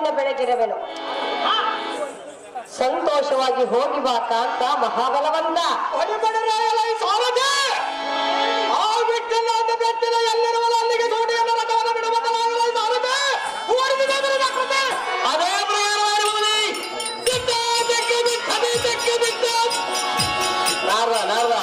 ಧನವನ್ನು ಬೆಳಗಿರುವೆನು. ಸಂತೋಷವಾಗಿ ಹೋಗಿ ಬಾ ಕಾಂತ ಮಹಾಬಲವಂತ. ಅಲ್ಲಿಗೆ ಸೋಟಿಯನ್ನು ರಥವನ್ನು ಬಿಡಬೇಕಾಗಲೇ ಸಾರದೆ ಅದೇ ನಾರ್ದ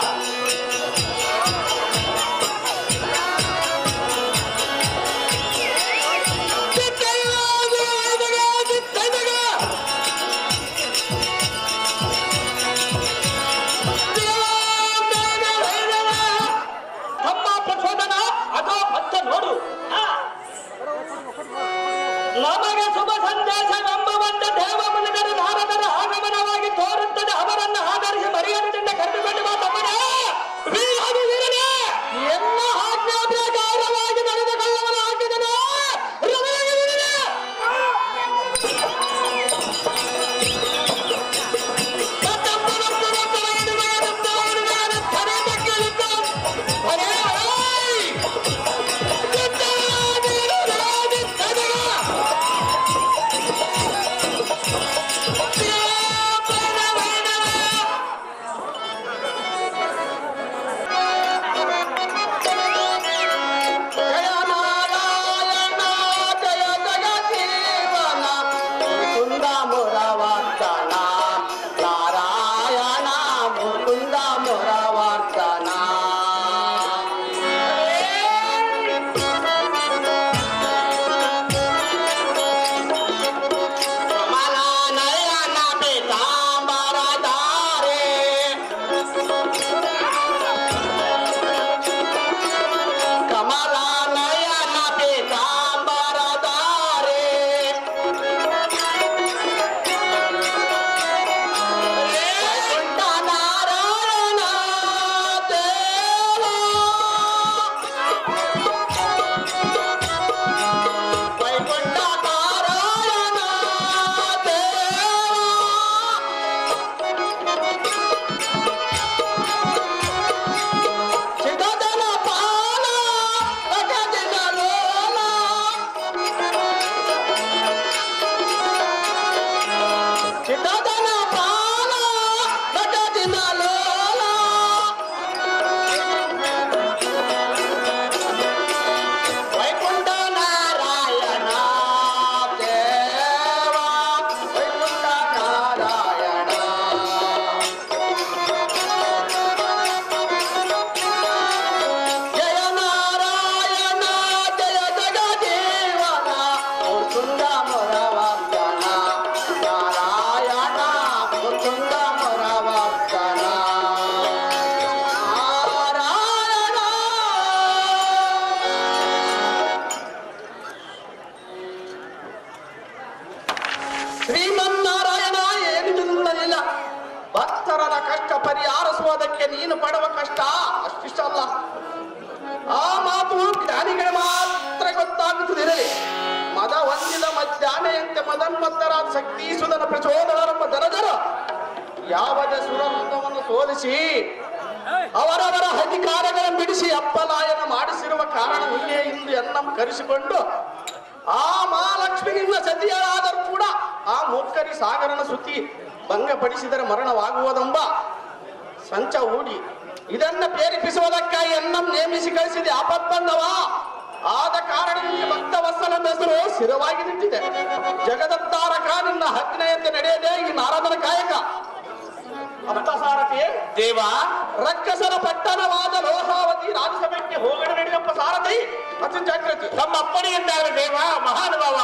ನಮಗೆ ಶುಭ ಸಂದೇಶವೆಂಬುವಂತೆ ದೇವ ಮುನಿಗರ ನಾರದರ ಆಗಮನವಾಗಿ ತೋರುತ್ತದೆ. ಅವರನ್ನು ಆಧರಿಸಿ ಮರ್ಯಾದೆಯಿಂದ ಕರೆದುಕೊಂಡು ಮಾತಮ್ಮನೇ ಎಲ್ಲ ಆಜ್ಞಾಪ್ರಕಾರವಾಗಿ ನಡೆದುಕೊಳ್ಳಲು ಹಾಕಿದನು. ಶ್ರೀಮನ್ನಾರಾಯಣ ಏನು ತಿಳುವುದಿಲ್ಲ. ಭಕ್ತರನ ಕಷ್ಟ ಪರಿಹರಿಸುವುದಕ್ಕೆ ನೀನು ಪಡುವ ಕಷ್ಟ ಅಷ್ಟಿಷ್ಟಲ್ಲ. ಆ ಮಾತು ಜ್ಞಾನಿಗಳು ಮಾತ್ರ ಗೊತ್ತಾಗುತ್ತಿರಲಿ. ಮದ ಹೊಂದಿದ ಮಧ್ಯಾಹ್ನೆಯಂತೆ ಮದನ್ಮತ್ತರಾದ ಶಕ್ತಿ ಸುಧನ ಪ್ರಚೋದನರೆಂಬ ದರಜರ ಯಾವದ ಸುರವೃಂದವನ್ನು ಸೋಲಿಸಿ ಅವರವರ ಅಧಿಕಾರಗಳನ್ನು ಬಿಡಿಸಿ ಅಪ್ಪಲಾಯನ ಮಾಡಿಸಿರುವ ಕಾರಣ ನಿನ್ನೆ ಇಂದು ಎನ್ನಂ ಕರೆಸಿಕೊಂಡು ಆ ಮಹಾಲಕ್ಷ್ಮಿ ನಿನ್ನ ಸತಿಯರಾದರೂ ಕೂಡ ಆ ಮೂರ್ಖರಿ ಸಾಗರನ ಸುತ್ತಿ ಭಂಗಪಡಿಸಿದರೆ ಮರಣವಾಗುವುದೆಂಬ ಸಂಚ ಹೂಡಿ ಇದನ್ನ ಪ್ರೇರೇಪಿಸುವುದಕ್ಕಾಗಿ ಎನ್ನಂ ನೇಮಿಸಿ ಕಳಿಸಿದೆ ಆಪತ್ಬಂಧವ. ಆದ ಕಾರಣ ಈ ಭಕ್ತ ವತ್ಸಲ ಹೆಸರು ಸ್ಥಿರವಾಗಿ ನಿಂತಿದೆ. ಜಗದತ್ತಾರಕ ನಿನ್ನ ಹತ್ತಿನೆಯಂತೆ ನಡೆಯದೆ ಈ ನಾರದನ ಕಾಯಕ. ಅರ್ಥಸಾರಥಿ ದೇವ ರಕ್ಕಸರ ಪಟ್ಟಣವಾದ ಲೋಹಾವತಿ ರಾಜಸಭೆಗೆ ಹೋಗಡೆ ನಡೆಯಪ್ಪ ಸಾರಥಿ ಅತಿ ಜಾಗೃತಿ. ನಮ್ಮ ಅಪ್ಪಣೆಯಿಂದಾಗಲಿ ದೇವ ಮಹಾನುಭಾವ.